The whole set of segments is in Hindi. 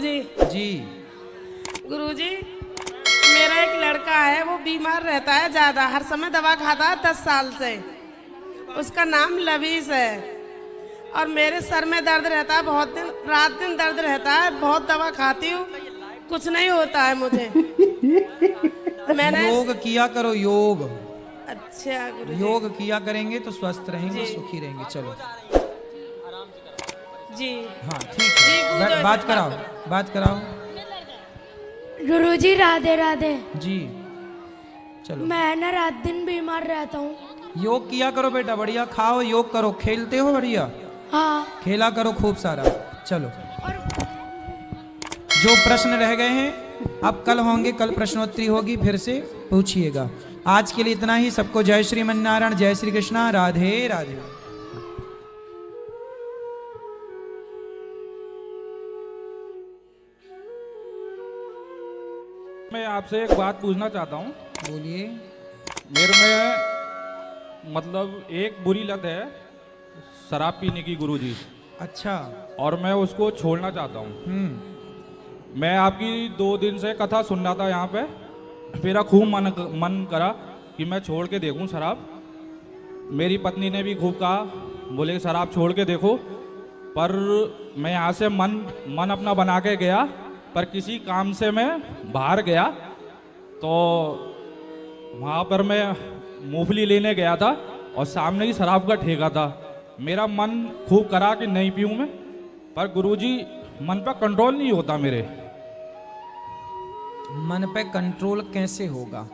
गुरुजी। जी। गुरुजी, मेरा एक लड़का है, वो बीमार रहता है ज्यादा, हर समय दवा खाता है 10 साल से। उसका नाम लवीस है और मेरे सर में दर्द रहता है, बहुत दिन रात दिन दर्द रहता है, बहुत दवा खाती हूँ, कुछ नहीं होता है मुझे। मैंने योग किया करो, योग। अच्छा गुरुजी। योग किया करेंगे तो स्वस्थ रहेंगे, जी। सुखी रहेंगे। चलो जी हाँ ठीक जी, है, गुरुजी, बात कराओ, बात कराओ। गुरुजी राधे राधे। जी चलो। मैं ना रात दिन बीमार रहता हूँ। योग किया करो बेटा, बढ़िया खाओ, योग करो, खेलते हो बढ़िया, हाँ। खेला करो खूब सारा। चलो, जो प्रश्न रह गए हैं अब कल होंगे, कल प्रश्नोत्तरी होगी, फिर से पूछिएगा। आज के लिए इतना ही। सबको जय श्रीमन नारायण, जय श्री कृष्णा, राधे राधे। मैं आपसे एक बात पूछना चाहता हूँ। बोलिए। मेरे में मतलब एक बुरी लत है शराब पीने की गुरुजी, अच्छा। और मैं उसको छोड़ना चाहता हूँ। मैं आपकी 2 दिन से कथा सुन रहा था यहाँ पे, मेरा खूब मन करा कि मैं छोड़ के देखूँ शराब। मेरी पत्नी ने भी खूब कहा, बोले शराब छोड़ के देखो, पर मैं यहाँ से मन अपना बना के गया, पर किसी काम से मैं बाहर गया तो वहाँ पर मैं मूंगफली लेने गया था और सामने ही शराब का ठेका था। मेरा मन खूब करा कि नहीं पीऊँ मैं, पर गुरुजी मन पर कंट्रोल नहीं होता मेरे। मन पे कंट्रोल कैसे होगा?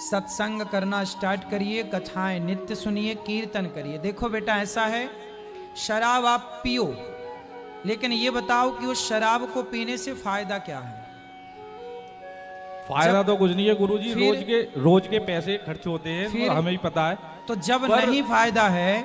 सत्संग करना स्टार्ट करिए, कथाएं नित्य सुनिए, कीर्तन करिए। देखो बेटा, ऐसा है, शराब आप पियो, लेकिन ये बताओ कि उस शराब को पीने से फायदा क्या है? फायदा तो कुछ नहीं है गुरुजी, फिर रोज के पैसे खर्च होते हैं, फिर तो हमें ही पता है। तो जब नहीं फायदा है,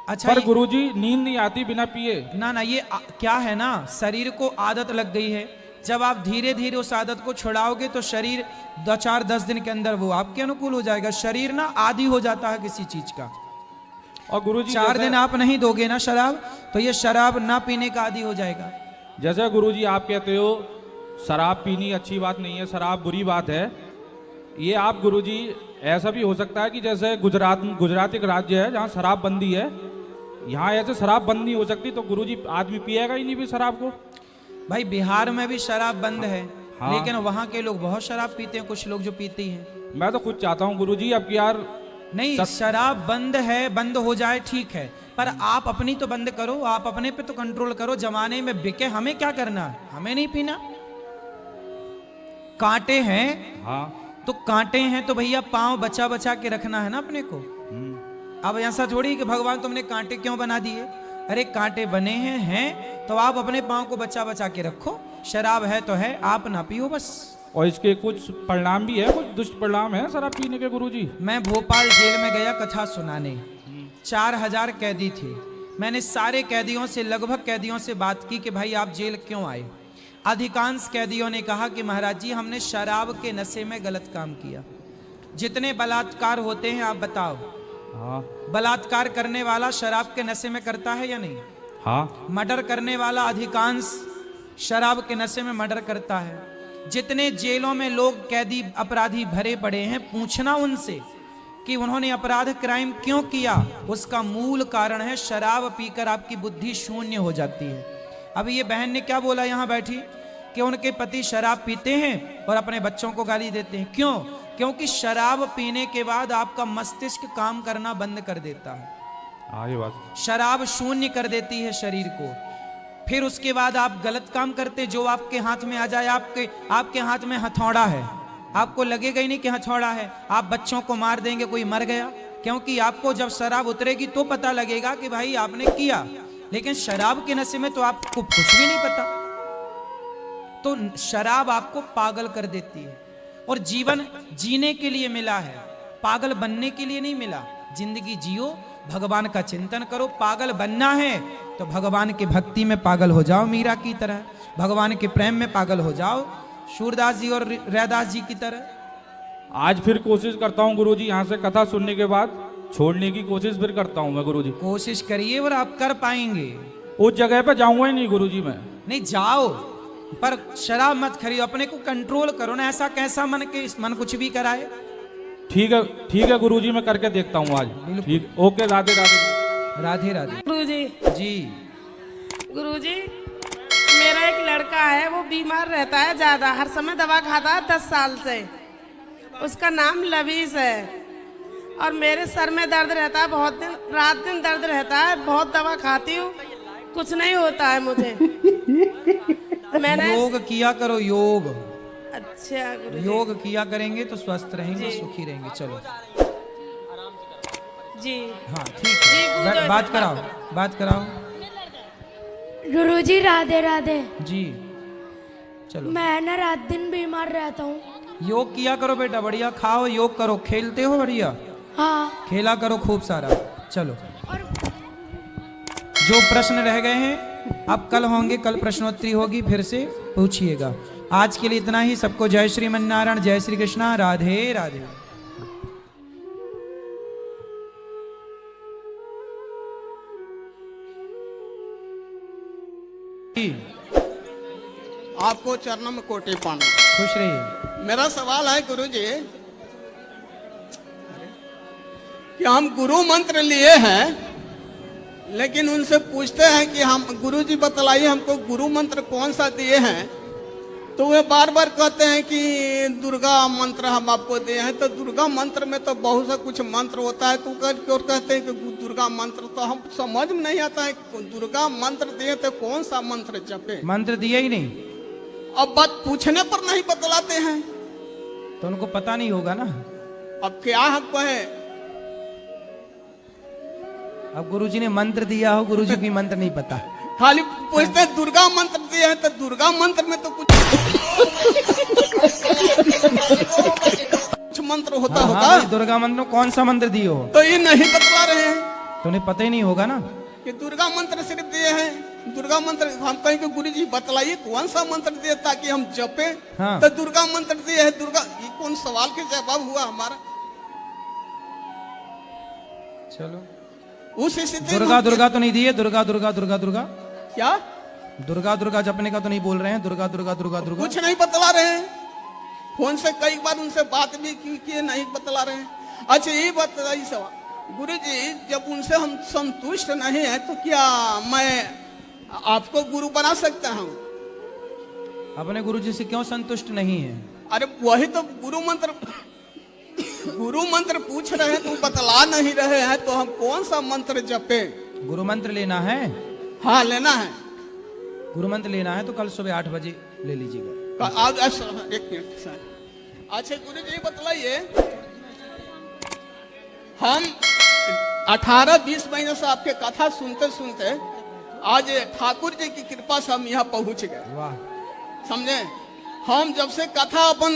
अच्छा पर गुरुजी नींद नहीं आती बिना पिए। ना ये क्या है ना, शरीर को आदत लग गई है। जब आप धीरे धीरे उस आदत को छुड़ाओगे तो शरीर 2-4-10 दिन के अंदर वो आपके अनुकूल हो जाएगा। शरीर ना आदी हो जाता है किसी चीज का। और गुरुजी 4 दिन आप नहीं दोगे ना शराब, तो ये शराब ना पीने का आदी हो जाएगा। जैसे गुरुजी आप कहते हो शराब पीनी अच्छी बात नहीं है, शराब बुरी बात है, ये आप गुरुजी ऐसा भी हो सकता है कि जैसे गुजरात एक राज्य है जहाँ शराब बंदी है, यहाँ ऐसे शराब बंद नहीं हो सकती, तो गुरुजी आदमी पिएगा ही नहीं भी शराब को। भाई बिहार में भी शराब बंद है, हाँ। लेकिन वहां के लोग बहुत शराब पीते हैं, कुछ लोग जो पीती हैं। मैं तो खुद चाहता हूँ गुरुजी अब कि यार नहीं, शराब बंद है, बंद हो जाए ठीक है, पर आप अपनी तो बंद करो, आप अपने पे तो कंट्रोल करो। जमाने में बिके, हमें क्या करना है? हमें नहीं पीना। कांटे हैं, हाँ तो कांटे हैं तो भैया पांव बचा बचा के रखना है ना अपने को। अब ऐसा थोड़ी कि भगवान तुमने कांटे क्यों बना दिए? अरे कांटे बने हैं तो आप अपने पांव को बचा बचा के रखो। शराब है तो है, आप ना पियो बस। और इसके कुछ परिणाम भी है, कुछ दुष्परिणाम है शराब पीने के गुरुजी। मैं भोपाल जेल में गया कथा सुनाने, 4000 कैदी थे। मैंने सारे कैदियों से, लगभग कैदियों से बात की कि भाई आप जेल क्यों आए। अधिकांश कैदियों ने कहा कि महाराज जी हमने शराब के नशे में गलत काम किया। जितने बलात्कार होते हैं आप बताओ, हाँ बलात्कार करने वाला शराब के नशे में करता है या नहीं? हाँ। मर्डर करने वाला अधिकांश शराब के नशे में मर्डर करता है। जितने जेलों में लोग कैदी अपराधी भरे पड़े हैं, पूछना उनसे कि उन्होंने अपराध क्राइम क्यों किया, उसका मूल कारण है शराब पीकर आपकी बुद्धि शून्य हो जाती है। अभी ये बहन ने क्या बोला यहाँ बैठी कि उनके पति शराब पीते हैं और अपने बच्चों को गाली देते हैं। क्यों? क्योंकि शराब पीने के बाद आपका मस्तिष्क काम करना बंद कर देता है। हाँ ये बात, शराब शून्य कर देती है शरीर को। फिर उसके बाद आप गलत काम करते, जो आपके हाथ में आ जाए। आपके हाथ में हथौड़ा है, आपको लगेगा ही नहीं कि हथौड़ा है, आप बच्चों को मार देंगे, कोई मर गया। क्योंकि आपको जब शराब उतरेगी तो पता लगेगा कि भाई आपने किया, लेकिन शराब के नशे में तो आपको कुछ भी नहीं पता। तो शराब आपको पागल कर देती है। और जीवन जीने के लिए मिला है, पागल बनने के लिए नहीं मिला। जिंदगी जियो, भगवान का चिंतन करो। पागल बनना है तो भगवान की भक्ति में पागल हो जाओ, मीरा की तरह। भगवान के प्रेम में पागल हो जाओ, सूरदास जी और रैदास जी की तरह। आज फिर कोशिश करता हूँ गुरुजी, यहाँ से कथा सुनने के बाद छोड़ने की कोशिश फिर करता हूँ मैं गुरुजी। कोशिश करिए और आप कर पाएंगे। उस जगह पे जाऊंगा ही नहीं गुरुजी मैं। नहीं जाओ, पर शराब मत खरीदो, अपने को कंट्रोल करो ना। ऐसा कैसा मन के मन कुछ भी कराए। ठीक है गुरुजी, मैं करके देखता हूँ आज। ठीक, ओके, राधे राधे। राधे राधे। गुरुजी जी गुरुजी, मेरा एक लड़का है, वो बीमार रहता है ज्यादा, हर समय दवा खाता है 10 साल से। उसका नाम लवीस है। और मेरे सर में दर्द रहता है, बहुत दिन रात दिन दर्द रहता है, बहुत दवा खाती हूँ, कुछ नहीं होता है मुझे। मैंने योग किया करो, योग। अच्छा गुरुजी। योग किया करेंगे तो स्वस्थ रहेंगे, जी। सुखी रहेंगे। चलो जी हाँ ठीक जी, है, गुरुजी, बात ऐसे कराओ, बात कराओ। गुरुजी राधे राधे। जी चलो, मैं ना रात दिन बीमार रहता हूँ। योग किया करो बेटा, बढ़िया खाओ, योग करो। खेलते हो बढ़िया, हाँ। खेला करो खूब सारा। चलो, और जो प्रश्न रह गए हैं अब कल होंगे, कल प्रश्नोत्तरी होगी, फिर से पूछिएगा। आज के लिए इतना ही। सबको जय श्रीमन नारायण, जय श्री कृष्णा, राधे राधे। आपको चरणम कोटि प्रणाम। खुश रहिए। मेरा सवाल है गुरुजी कि हम गुरु मंत्र लिए हैं, लेकिन उनसे पूछते हैं कि हम गुरुजी बतलाइए हमको गुरु मंत्र कौन सा दिए हैं, तो वे बार बार कहते हैं कि दुर्गा मंत्र हम आपको दिए हैं। तो दुर्गा मंत्र में तो बहुत सा कुछ मंत्र होता है, तो और कहते हैं कि दुर्गा मंत्र, तो हम समझ में नहीं आता है दुर्गा मंत्र दिए तो कौन सा मंत्र जपे। मंत्र दिया ही नहीं अब बात पूछने पर नहीं बतलाते हैं, तो उनको पता नहीं होगा ना। अब क्या हक है। अब गुरुजी ने मंत्र दिया हो, गुरुजी की मंत्र नहीं पता। खाली पूछते हैं दुर्गा मंत्र दिया है, तो दुर्गा मंत्र में तो कुछ मंत्र होता हाँ, होगा। हाँ, दुर्गा मंत्र में कौन सा मंत्र दिए हो, तो ये नहीं बतला रहे हैं तो उन्हें पता ही नहीं होगा ना। कि दुर्गा मंत्र सिर्फ दिए हैं। दुर्गा मंत्र हम कहें कि गुरु जी बतलाइए कौन सा मंत्र दिए ताकि हम जपे। हाँ। तो दुर्गा मंत्र दिए है। दुर्गा, ये कौन सवाल के जवाब हुआ हमारा। चलो, उस स्थिति दुर्गा दुर्गा तो नहीं दिए। दुर्गा दुर्गा दुर्गा दुर्गा क्या दुर्गा दुर्गा जपने का तो नहीं बोल रहे हैं। दुर्गा दुर्गा दुर्गा दुर्गा कुछ नहीं बतला रहे हैं। फोन से कई बार उनसे बात भी की नहीं बतला रहे हैं। अच्छा ये बताइए सवाल गुरु जी, जब उनसे हम संतुष्ट नहीं है तो क्या मैं आपको गुरु बना सकता हूँ। अपने गुरुजी से क्यों संतुष्ट नहीं है? अरे वही तो गुरु मंत्र पूछ रहे हैं, तो बतला नहीं रहे हैं, तो हम कौन सा मंत्र जपे। गुरु मंत्र लेना है? हाँ लेना है। गुरु मंत्र लेना है तो कल सुबह 8 बजे ले लीजिएगा। आज एक मिनट सर। अच्छा गुरु जी बतलाइए, हम 18-20 महीने से आपके कथा सुनते सुनते आज ठाकुर जी की कृपा से हम यहाँ पहुंच गए। वाह, समझे। हम जब से कथा अपन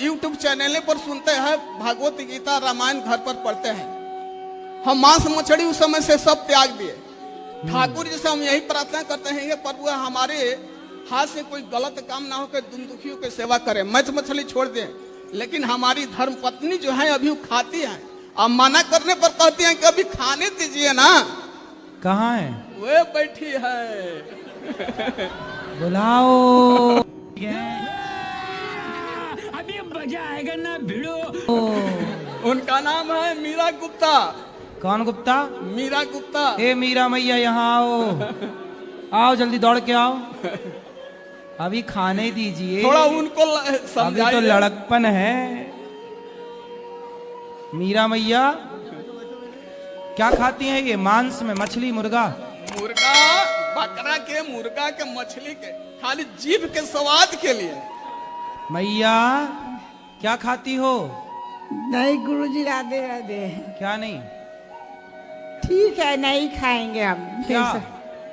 YouTube चैनल पर सुनते हैं, भागवत गीता रामायण घर पर पढ़ते हैं, हम मांस मछली उस समय से सब त्याग दिए। ठाकुर जी से हम यही प्रार्थना करते हैं, प्रभु हमारे हाथ से कोई गलत काम ना हो, दुम दुखियों की सेवा करें, मांस मछली छोड़ दें। लेकिन हमारी धर्म पत्नी जो है अभी वो खाती है, अब मना करने पर कहती हैं कि अभी खाने दीजिए ना। कहाँ है? वे बैठी है। बुलाओ। अभी मजा आएगा ना भिड़ो। उनका नाम है मीरा गुप्ता। कौन गुप्ता? मीरा गुप्ता। ए मीरा मैया, यहाँ आओ, आओ जल्दी दौड़ के आओ। अभी खाने दीजिए, थोड़ा उनको अभी तो समझाइए। लड़कपन है। मीरा मैया क्या खाती हैं ये? मांस में मछली, मुर्गा? मुर्गा, बकरा के, मुर्गा के, मछली के, खाली जीभ के स्वाद के लिए। मैया क्या खाती हो? नहीं गुरुजी राधे राधे। क्या नहीं? ठीक है नहीं खाएंगे हम। क्या?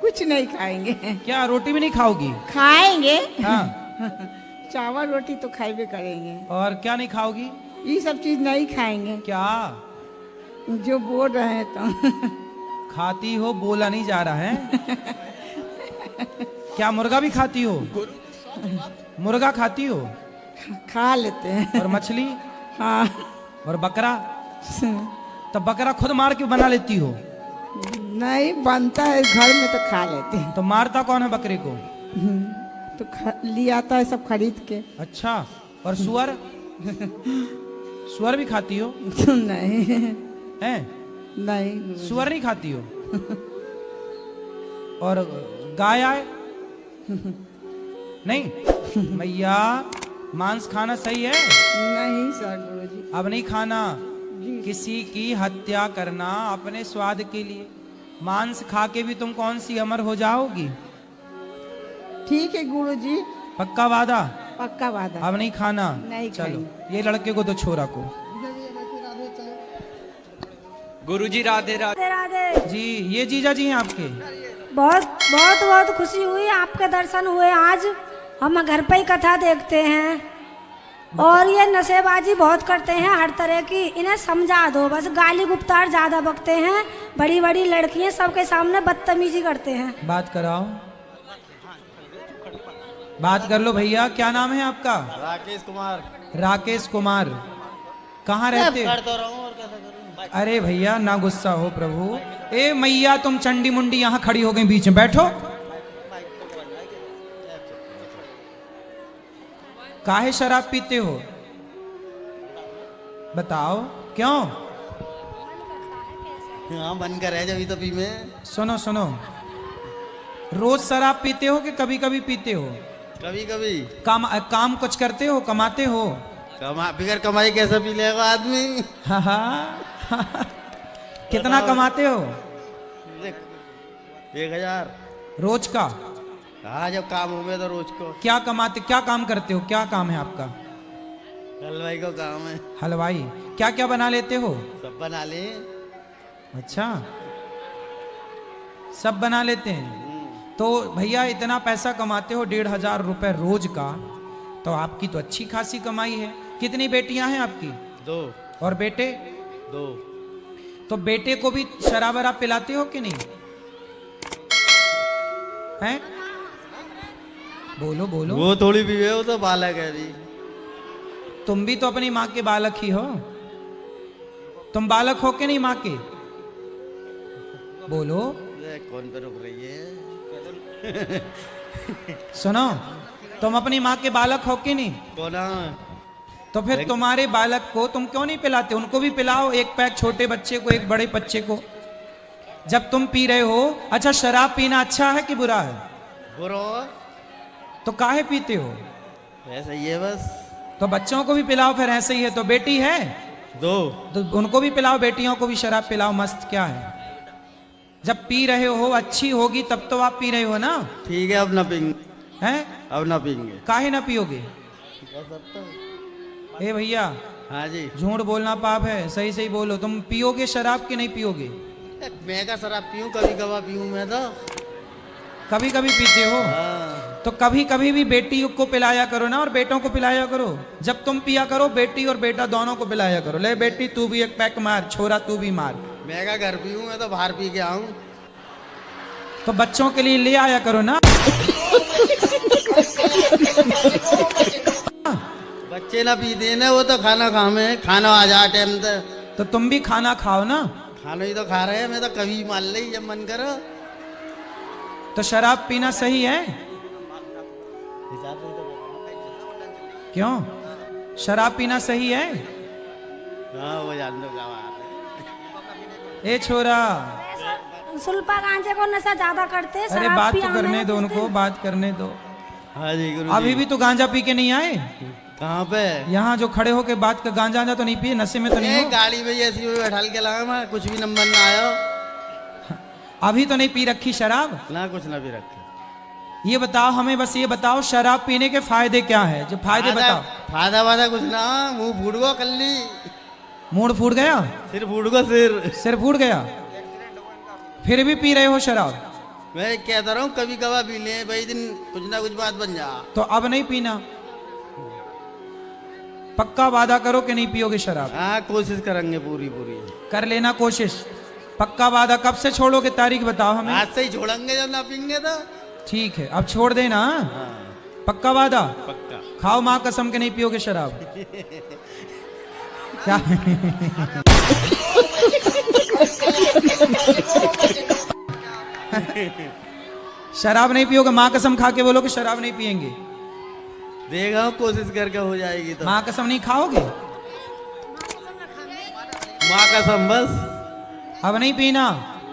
कुछ नहीं खाएंगे। क्या रोटी भी नहीं खाओगी? खाएंगे हाँ। चावल रोटी तो खाइबे करेंगे। और क्या नहीं खाओगी? ये सब चीज नहीं खाएंगे क्या जो बोल रहे हैं तो। खाती हो? बोला नहीं जा रहा है। क्या मुर्गा भी खाती हो? मुर्गा खाती हो? खा लेते हैं। और मछली? हाँ। और बकरा? तब बकरा खुद मार के बना लेती हो? नहीं बनता है घर में तो खा लेते हैं। तो मारता कौन है बकरे को? तो लिया था सब खरीद के। अच्छा, और सुअर? सुअर भी खाती हो? नहीं हैं? नहीं सुअर नहीं खाती हो? और गाय आए? नहीं भैया, मांस खाना सही है? नहीं सर गुरुजी। अब नहीं खाना। किसी की हत्या करना अपने स्वाद के लिए, मांस खा के भी तुम कौन सी अमर हो जाओगी? ठीक है गुरुजी, पक्का वादा? पक्का वादा। अब नहीं खाना? नहीं चलो, ये लड़के को तो छोरा को। गुरुजी राधे राधे। राधे राधे। जी, ये जीजा जी हैं आपके? बहुत बहुत बहुत खुशी हुई, आपके दर्शन हुए आज। हम घर पे ही कथा देखते हैं और ये नशेबाजी बहुत करते हैं हर तरह की। इन्हें समझा दो बस, गाली गुप्तार ज्यादा बकते हैं, बड़ी बड़ी लड़कियां सबके सामने बदतमीजी करते हैं। बात कराओ, बात कर लो भैया। क्या नाम है आपका? राकेश कुमार। राकेश कुमार। कहाँ रहते? कर तो रहा हूँ और कैसा करूँ। अरे भैया ना गुस्सा हो प्रभु। ए मैया, तुम चंडी मुंडी यहाँ खड़ी हो गई बीच में, बैठो। काहे शराब पीते हो? बताओ क्यों? हाँ बन कर है जब तो पी में। सुनो सुनो, रोज शराब पीते हो कि कभी कभी पीते हो? कभी कभी। काम कुछ करते हो, कमाते हो? बिगर कमाई कैसे पी लेगा आदमी। हाँ कितना कमाते हो? 1000 रोज का? हाँ जब काम हो गया तो रोज को। क्या कमाते, क्या काम करते हो? क्या काम है आपका? हलवाई को काम है। हलवाई? क्या क्या बना लेते हो? सब बना ले। अच्छा, सब बना लेते हैं। तो भैया इतना पैसा कमाते हो, 1500 रुपए रोज का, तो आपकी तो अच्छी खासी कमाई है। कितनी बेटियां हैं आपकी? 2। और बेटे? 2। तो बेटे को भी शराब वराब पिलाते हो कि नहीं? हैं? बोलो बोलो। वो थोड़ी पीवे, वो तो बालक है जी। तुम भी तो अपनी माँ के बालक ही हो। तुम बालक हो कि नहीं माँ के? बोलो। कौन पे रुक रही है? सुनो, तुम अपनी माँ के बालक हो कि नहीं? कौन? तो फिर तुम्हारे बालक को तुम क्यों नहीं पिलाते? उनको भी पिलाओ, एक पैक छोटे बच्चे को, एक बड़े बच्चे को। जब तुम पी रहे हो। अच्छा, शराब पीना अच्छा है कि बुरा है? बुरा। तो काहे पीते हो? ऐसा ही है बस। तो बच्चों को भी पिलाओ फिर, ऐसे ही है। तो बेटी है? 2। तो उनको भी पिलाओ, बेटियों को भी शराब पिलाओ, मस्त। क्या है, जब पी रहे हो अच्छी होगी तब तो आप पी रहे हो ना। ठीक है, अब ना पीएंगे। हैं? अब ना पीएंगे। काहे ना पियोगे? ए भैया, हाँ जी। झूठ बोलना पाप है, सही सही बोलो। तुम पियोगे शराब कि नहीं पियोगे? मैं का शराब पीऊं, कभी कभार पीऊं मैं तो। कभी कभी पीते हो? हाँ। तो कभी कभी भी बेटी को पिलाया करो ना, और बेटों को पिलाया करो। जब तुम पिया करो, बेटी और बेटा दोनों को पिलाया करो। ले बेटी तू भी एक पैक मार, छोरा तू भी मार। मैं का घर पीऊं, मैं तो बाहर पी के आऊं। तो बच्चों के लिए ले आया करो ना। बच्चे ना पीते ना, वो तो खाना खामे, खाना आ जा टाइम से। तो तुम भी खाना खाओ ना। खाना ही तो खा रहे हैं, मैं तो कभी मान ली जब मन करो। तो शराब पीना सही है? क्यों? शराब पीना सही है? हाँ वो जान दो क्या बात है। ए छोरा, सुल्पा गांजे को नशा ज्यादा करते हैं। अरे शराब बात तो पिया करने में दो कुछ उनको, दिन। बात करने दो। हाँ जी गुरु अभी भी तो गांजा पी के नहीं आए? कहाँ पे? यहाँ जो खड़े होके बात का गांजा तो नहीं पिए, नशे में तो नहीं हो? गाड़ी में ऐसी में बैठा के लगा, मैं कुछ भी नंबर ना आयो। अभी तो नहीं पी रखी शराब? ना कुछ ना भी रखे। ये बताओ हमें, बस ये बताओ शराब पीने के फायदे क्या है? जो फायदे बताओ। फायदा वादा कुछ ना, मुंह फूट गो कल ली। मूड फूट गया? सिर फूट गो सिर। सिर फूट गया? फिर भी पी रहे हो शराब? मैं कहता रहा हूँ कभी कभार पी ले भाई, दिन कुछ ना कुछ बात बन जा। तो अब नहीं पीना? पक्का वादा करो कि नहीं पियोगे शराब? हाँ कोशिश करेंगे पूरी पूरी। कर लेना कोशिश। पक्का वादा। कब से छोड़ोगे, तारीख बताओ हमें। आज से ही छोड़ेंगे, जब ना पीएंगे तो। ठीक है, अब छोड़ देना। हाँ पक्का वादा? पक्का। खाओ माँ कसम के नहीं पियोगे शराब। क्या? शराब नहीं पियोगे? माँ कसम खा के बोलो कि शराब नहीं पियेंगे। देखा कोशिश करके हो जाएगी तो। माँ कसम नहीं खाओगे? माँ कसम बस। अब नहीं पीना।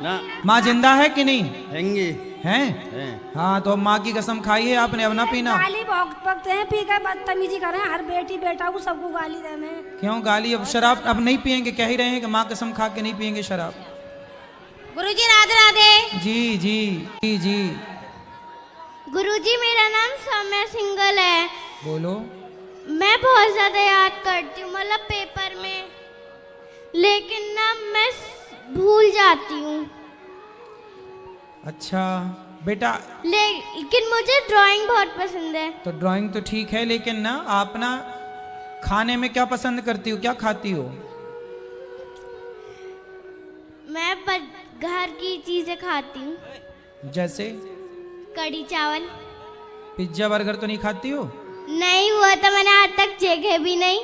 ना माँ जिंदा है कि नहीं हैंगी हैं? हैं। हाँ, तो अब माँ की कसम खाई है आपने, अब ना पीना। गाली बकते हैं, पी कर बदतमीजी कर रहे हैं, हर बेटी बेटा को सबको गाली दे रहे हैं। क्यों गाली? अब शराब अब नहीं पियेंगे, कह ही रहे हैं कि माँ कसम खा के नहीं पियेंगे शराब। गुरुजी राधे राधे। जी जी जी जी। गुरुजी मेरा नाम सौम्या सिंगल है। बोलो। मैं बहुत ज्यादा याद करती हूँ, मतलब पेपर में, लेकिन ना मैं भूल जाती हूँ। अच्छा बेटा, लेकिन मुझे ड्राइंग बहुत पसंद है। तो ड्राइंग तो ठीक है, लेकिन ना आप ना खाने में क्या पसंद करती हो, क्या खाती हो? मैं घर की चीजें खाती हूँ। जैसे कढ़ी चावल। पिज्जा बर्गर तो नहीं खाती हो? नहीं, वो तो मैंने आज तक चखे भी नहीं।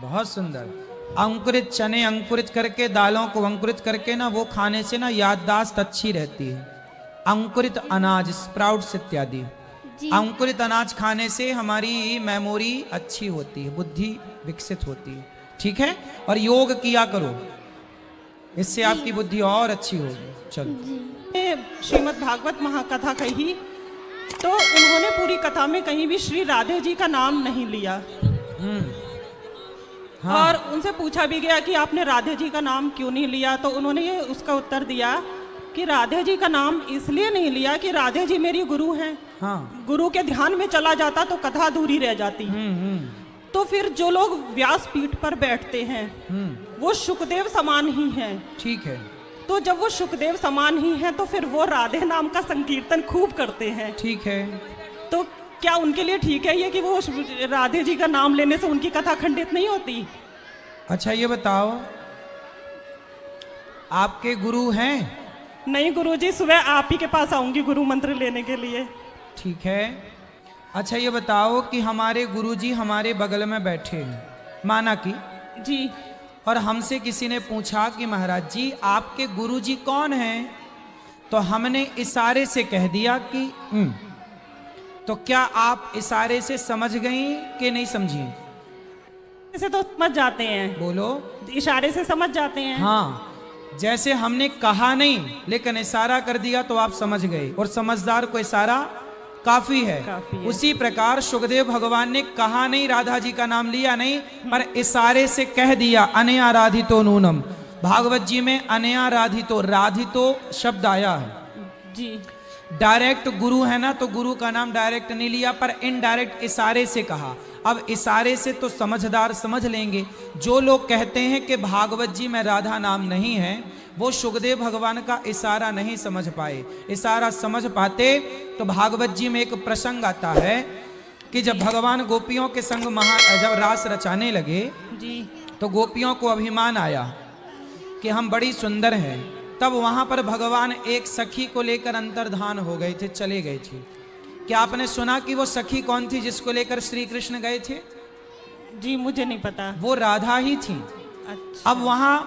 बहुत सुंदर। अंकुरित चने अंकुरित करके, दालों को अंकुरित करके ना, वो खाने से ना याददाश्त अच्छी रहती है। अंकुरित अनाज, स्प्राउट्स इत्यादि, अंकुरित अनाज खाने से हमारी मेमोरी अच्छी होती है, बुद्धि विकसित होती है। ठीक है? और योग किया करो, इससे आपकी बुद्धि और अच्छी होगी। चलो। श्रीमद् भागवत महाकथा कही तो उन्होंने पूरी कथा में कहीं भी श्री राधे जी का नाम नहीं लिया। हाँ। और उनसे पूछा भी गया कि आपने राधे जी का नाम क्यों नहीं लिया, तो उन्होंने ये उसका उत्तर दिया कि राधे जी का नाम इसलिए नहीं लिया कि राधे जी मेरी गुरु हैं। हाँ। गुरु के ध्यान में चला जाता तो कथा अधूरी रह जाती। तो फिर जो लोग व्यास पीठ पर बैठते हैं वो शुकदेव समान ही हैं। ठीक है। तो जब वो शुकदेव समान ही हैं तो फिर वो राधे नाम का संकीर्तन खूब करते हैं। ठीक है। तो क्या उनके लिए ठीक है ये कि वो राधे जी का नाम लेने से उनकी कथा खंडित नहीं होती? अच्छा ये बताओ, आपके गुरु हैं? नहीं गुरुजी, सुबह आप ही के पास आऊंगी गुरु मंत्र लेने के लिए। ठीक है। अच्छा ये बताओ कि हमारे गुरुजी हमारे बगल में बैठे हैं, माना कि जी, और हमसे किसी ने पूछा कि महाराज जी आपके गुरुजी कौन हैं, तो हमने इशारे से कह दिया कि तो क्या आप इशारे से समझ गई कि नहीं समझी? ऐसे तो समझ जाते हैं। बोलो। इशारे से समझ जाते हैं। हाँ, जैसे हमने कहा नहीं लेकिन इशारा कर दिया तो आप समझ गए, और समझदार को इशारा काफी है। उसी प्रकार सुखदेव भगवान ने कहा नहीं, राधा जी का नाम लिया नहीं, पर इशारे से कह दिया अनया राधितो नूनम। भागवत जी में अनया राधितो, राधितो शब्द आया है जी। डायरेक्ट गुरु है ना, तो गुरु का नाम डायरेक्ट नहीं लिया, पर इनडायरेक्ट इशारे से कहा। अब इशारे से तो समझदार समझ लेंगे। जो लोग कहते हैं कि भागवत जी में राधा नाम नहीं है, वो सुखदेव भगवान का इशारा नहीं समझ पाए। इशारा समझ पाते तो भागवत जी में एक प्रसंग आता है कि जब भगवान गोपियों के संग जब रास रचाने लगे जी, तो गोपियों को अभिमान आया कि हम बड़ी सुंदर हैं। तब वहां पर भगवान एक सखी को लेकर अंतर्धान हो गए थे, चले गए थे। क्या आपने सुना कि वो सखी कौन थी जिसको लेकर श्री कृष्ण गए थे? जी मुझे नहीं पता। वो राधा ही थी। अच्छा। अब वहां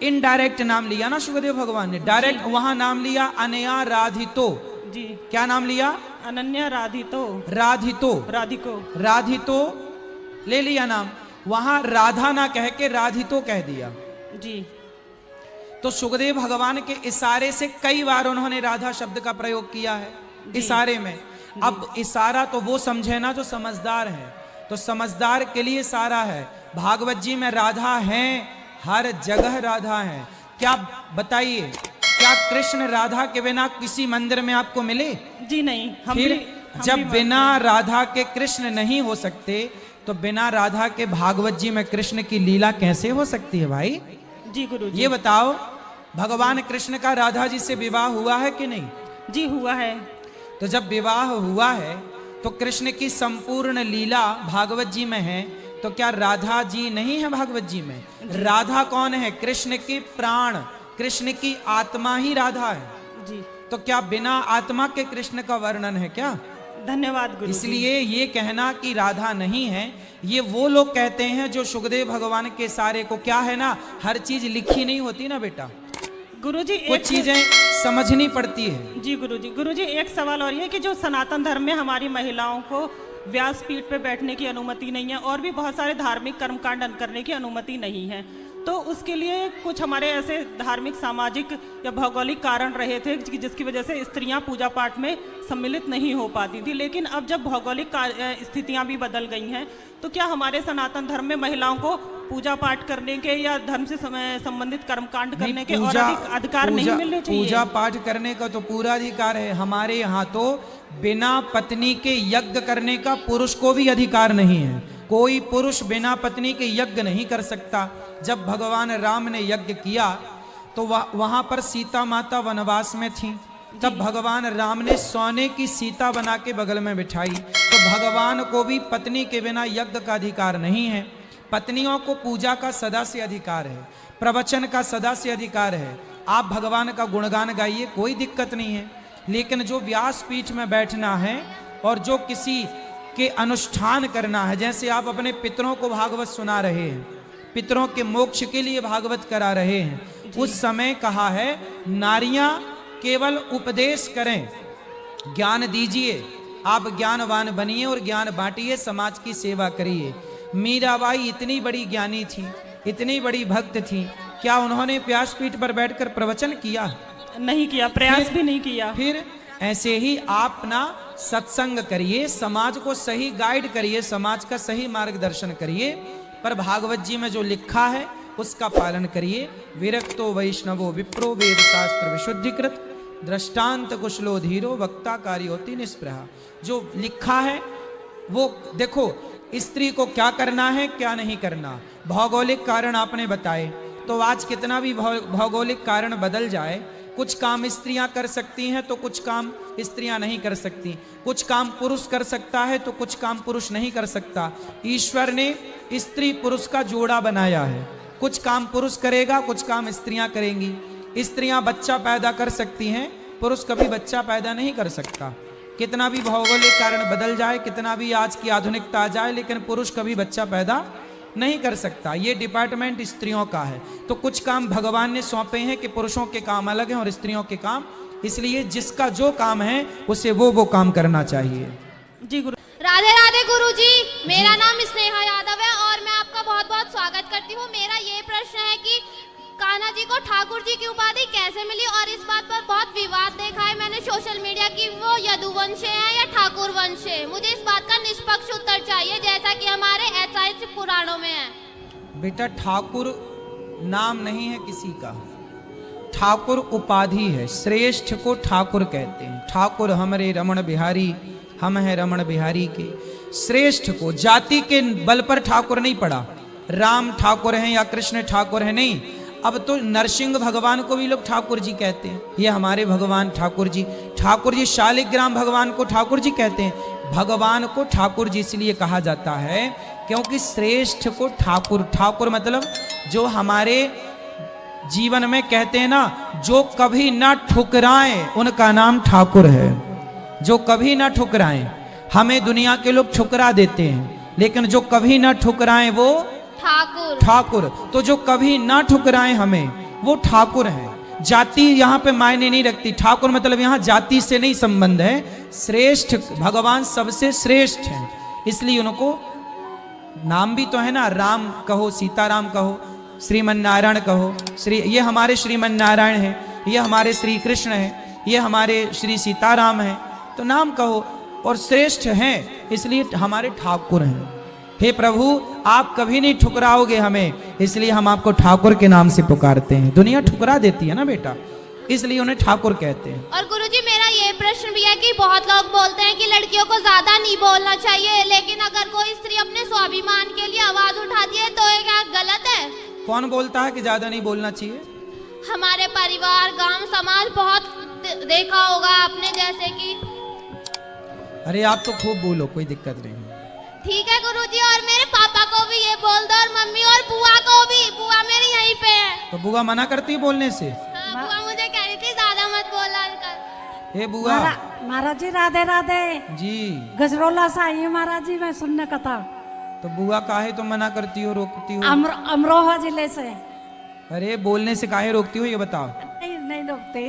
इनडायरेक्ट नाम लिया ना सुखदेव भगवान ने, डायरेक्ट वहां नाम लिया अनया राधितो। जी। क्या नाम लिया? अनन्या राधितो। राधितो, राधिको, राधितो ले लिया नाम। वहां राधा ना कह के राधितो कह दिया। जी। तो सुखदेव भगवान के इशारे से कई बार उन्होंने राधा शब्द का प्रयोग किया है इशारे में। अब इशारा तो वो समझे ना जो समझदार है, तो समझदार के लिए इशारा है। भागवत जी में राधा है, हर जगह राधा है। क्या बताइए, क्या कृष्ण राधा के बिना किसी मंदिर में आपको मिले? जी नहीं। फिर जब बिना राधा के कृष्ण नहीं हो सकते, तो बिना राधा के भागवत जी में कृष्ण की लीला कैसे हो सकती है भाई? जी गुरु जी। ये बताओ, भगवान कृष्ण का राधा जी से विवाह हुआ है कि नहीं? जी हुआ है। तो जब विवाह हुआ है तो कृष्ण की संपूर्ण लीला भागवत जी में है, तो क्या राधा जी नहीं है भागवत जी में? राधा कौन है? कृष्ण की प्राण, कृष्ण की आत्मा ही राधा है। जी। तो क्या बिना आत्मा के कृष्ण का वर्णन है क्या? धन्यवाद गुरु। इसलिए ये कहना कि राधा नहीं है, ये वो लोग कहते हैं जो सुखदेव भगवान के सारे को, क्या है ना, हर चीज लिखी नहीं होती ना बेटा। गुरुजी कुछ चीजें समझनी पड़ती है। जी गुरुजी एक सवाल और ये कि जो सनातन धर्म में हमारी महिलाओं को व्यासपीठ पे बैठने की अनुमति नहीं है और भी बहुत सारे धार्मिक कर्मकांड करने की अनुमति नहीं है, तो उसके लिए कुछ हमारे ऐसे धार्मिक सामाजिक या भौगोलिक कारण रहे थे जिसकी वजह से स्त्रियां पूजा पाठ में सम्मिलित नहीं हो पाती थी। लेकिन अब जब भौगोलिक स्थितियां भी बदल गई हैं, तो क्या हमारे सनातन धर्म में महिलाओं को पूजा पाठ करने के या धर्म से संबंधित कर्मकांड करने के और अधिकार नहीं मिलने चाहिए? पूजा पाठ करने का तो पूरा अधिकार है। हमारे यहाँ तो बिना पत्नी के यज्ञ करने का पुरुष को भी अधिकार नहीं है। कोई पुरुष बिना पत्नी के यज्ञ नहीं कर सकता। जब भगवान राम ने यज्ञ किया तो वहां पर सीता माता वनवास में थी, तब भगवान राम ने सोने की सीता बना के बगल में बिठाई। तो भगवान को भी पत्नी के बिना यज्ञ का अधिकार नहीं है। पत्नियों को पूजा का सदा से अधिकार है, प्रवचन का सदा से अधिकार है। आप भगवान का गुणगान गाइए, कोई दिक्कत नहीं है। लेकिन जो व्यासपीठ में बैठना है और जो किसी के अनुष्ठान करना है, जैसे आप अपने पितरों को भागवत सुना रहे हैं, पितरों के मोक्ष के लिए भागवत करा रहे हैं, उस समय कहा है नारियां केवल उपदेश करें, ज्ञान दीजिए, आप ज्ञानवान बनिए और ज्ञान बांटिए, समाज की सेवा करिए। मीराबाई इतनी बड़ी ज्ञानी थी, इतनी बड़ी भक्त थी, क्या उन्होंने व्यासपीठ पर बैठकर प्रवचन किया? नहीं किया, प्रयास भी नहीं किया। फिर ऐसे ही आप ना सत्संग करिए, समाज को सही गाइड करिए, समाज का सही मार्गदर्शन करिए, पर भागवत जी में जो लिखा है उसका पालन करिए। विरक्तो वैष्णवो विप्रो वेद शास्त्र विशुद्धिकृत दृष्टांत कुशलो धीरो वक्ता कार्योति निष्प्रहा। जो लिखा है वो देखो, स्त्री को क्या करना है क्या नहीं करना। भौगोलिक कारण आपने बताए, तो आज कितना भी भौगोलिक कारण बदल जाए, कुछ काम स्त्रियां कर सकती हैं तो कुछ काम स्त्रियां नहीं कर सकती, कुछ काम पुरुष कर सकता है तो कुछ काम पुरुष नहीं कर सकता। ईश्वर ने स्त्री पुरुष का जोड़ा बनाया है, कुछ काम पुरुष करेगा, कुछ काम स्त्रियां करेंगी। स्त्रियां बच्चा पैदा कर सकती हैं, पुरुष कभी बच्चा पैदा नहीं कर सकता। कितना भी भौगोलिक कारण बदल जाए, कितना भी आज की आधुनिकता आ जाए, लेकिन पुरुष कभी बच्चा पैदा नहीं कर सकता। ये डिपार्टमेंट स्त्रियों का है। तो कुछ काम भगवान ने सौंपे हैं कि पुरुषों के काम अलग हैं और स्त्रियों के काम, इसलिए जिसका जो काम है उसे वो काम करना चाहिए। जी गुरु। राधे राधे गुरुजी, मेरा नाम स्नेहा यादव है और मैं आपका बहुत बहुत स्वागत करती हूँ। मेरा ये प्रश्न है कि कान्हा जी को ठाकुर जी की उपाधि कैसे मिली, और इस बात पर बहुत विवाद देखा है मैंने सोशल मीडिया की, वो यदुवंश है या ठाकुर वंश है। मुझे इस बात का निष्पक्ष उत्तर चाहिए, जैसा कि हमारे ऐतिहासिक पुराणों में है। बेटा, ठाकुर नाम नहीं है किसी का, ठाकुर उपाधि है। श्रेष्ठ को ठाकुर कहते हैं। ठाकुर हमरे रमण बिहारी, हम हैं रमण बिहारी के। श्रेष्ठ को जाति के बल पर ठाकुर नहीं पड़ा, राम ठाकुर हैं या कृष्ण ठाकुर है, नहीं। अब तो नरसिंह भगवान को भी लोग ठाकुर जी कहते हैं, ये हमारे भगवान ठाकुर जी। ठाकुर जी शालिग्राम भगवान को ठाकुर जी कहते हैं। भगवान को ठाकुर जी इसलिए कहा जाता है क्योंकि श्रेष्ठ को ठाकुर, ठाकुर मतलब जो हमारे जीवन में कहते हैं ना, जो कभी ना ठुकराएं उनका नाम ठाकुर है। जो कभी ना ठुकराएं, हमें दुनिया के लोग ठुकरा देते हैं, लेकिन जो कभी ना ठुकराएं वो ठाकुर। ठाकुर। तो जो कभी ना ठुकराएं हमें वो ठाकुर है। जाति यहाँ पे मायने नहीं रखती। ठाकुर मतलब यहाँ जाति से नहीं संबंध है, श्रेष्ठ, भगवान सबसे श्रेष्ठ है, इसलिए उनको नाम भी तो है ना, राम कहो, सीताराम कहो, श्रीमन नारायण कहो। ये हमारे श्रीमन नारायण है, ये हमारे श्री कृष्ण है, ये हमारे श्री सीताराम है, तो नाम कहो। और श्रेष्ठ हैं इसलिए हमारे ठाकुर हैं। हे प्रभु, आप कभी नहीं ठुकराओगे हमें, इसलिए हम आपको ठाकुर के नाम से पुकारते हैं। दुनिया ठुकरा देती है ना बेटा, इसलिए उन्हें ठाकुर कहते हैं। और गुरुजी, मेरा ये प्रश्न भी है कि बहुत लोग बोलते हैं कि लड़कियों को ज्यादा नहीं बोलना चाहिए, लेकिन अगर कोई स्त्री अपने स्वाभिमान के लिए आवाज उठाती है तो ये क्या गलत है? कौन बोलता है कि ज्यादा नहीं बोलना चाहिए? हमारे परिवार, गांव, समाज बहुत देखा होगा आपने, जैसे कि। अरे आप तो खूब बोलो, कोई दिक्कत नहीं। ठीक है गुरुजी, और मेरे पापा को भी ये बोल दो, और मम्मी और बुआ को भी। बुआ मेरी यहीं पे है। तो बुआ मना करती है बोलने से? हाँ, बुआ मुझे कह रही थी ज्यादा मत बोला कर। हे बुआ। महाराज जी राधे राधे जी। गजरौला से आई महाराज जी, मैं सुनने कथा। तो बुआ काहे तुम मना करती हो, रोकती हो? अमरोहा जिले से। अरे बोलने से काहे रोकती हो ये बताओ। नहीं रोकते।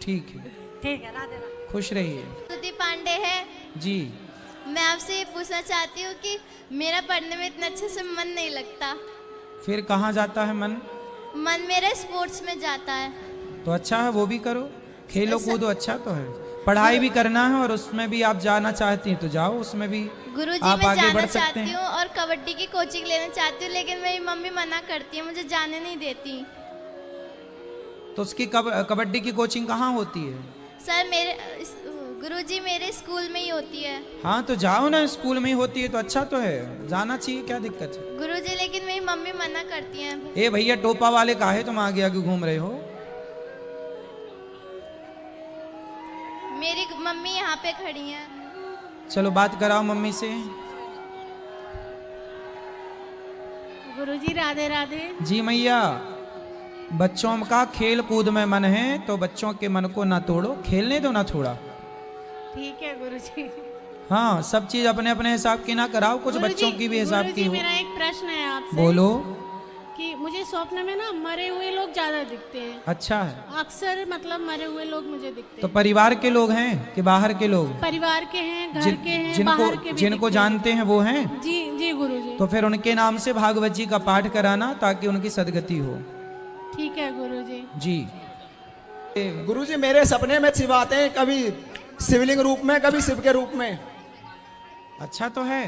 ठीक है, ठीक है, राधे राधे। खुश रहिए। स्तुति पांडे है। जी, मैं आपसे ये पूछना चाहती हूँ कि मेरा पढ़ने में इतना अच्छे से मन नहीं लगता। फिर कहाँ जाता है मन? मन मेरा स्पोर्ट्स में जाता है। तो अच्छा है, वो भी करो, खेलो कूदो, अच्छा तो है। पढ़ाई भी करना है और उसमें भी आप जाना चाहती हैं तो जाओ, उसमें भी गुरुजी आप मैं आगे जाना बढ़ सकते चाहती हैं। हूँ और कबड्डी की कोचिंग लेना चाहती हूँ, लेकिन मेरी मम्मी मना करती है, मुझे जाने नहीं देती। तो उसकी कबड्डी की कोचिंग कहाँ होती है? सर मेरे गुरुजी मेरे स्कूल में ही होती है। हाँ तो जाओ ना, स्कूल में ही होती है तो अच्छा तो है, जाना चाहिए, क्या दिक्कत है? गुरुजी लेकिन मेरी मम्मी मना करती हैं। ए भैया टोपा वाले काहे तुम आगे आगे घूम रहे हो? मेरी मम्मी यहाँ पे खड़ी हैं। चलो बात कराओ मम्मी से। गुरुजी राधे राधे। जी मैया, बच्चों का खेल कूद में मन है तो बच्चों के मन को ना तोड़ो, खेलने दो ना थोड़ा। ठीक है गुरुजी। हाँ, सब चीज अपने अपने हिसाब की ना कराओ, कुछ बच्चों की भी हिसाब की हो। मेरा एक प्रश्न है आपसे। बोलो। कि मुझे स्वप्न में ना मरे हुए लोग ज्यादा दिखते हैं। अच्छा है, अक्सर मतलब मरे हुए लोग मुझे दिखते तो हैं। परिवार के लोग हैं कि बाहर के लोग? परिवार के हैं, घर के हैं, बाहर के भी जिनको दिखते हैं। जानते हैं वो हैं? जी जी गुरुजी। तो फिर उनके नाम से भागवत जी का पाठ कराना ताकि उनकी सदगति हो। ठीक है गुरुजी। जी। गुरुजी मेरे सपने में शिव आते हैं, कभी शिवलिंग रूप में, कभी शिव के रूप में। अच्छा तो है,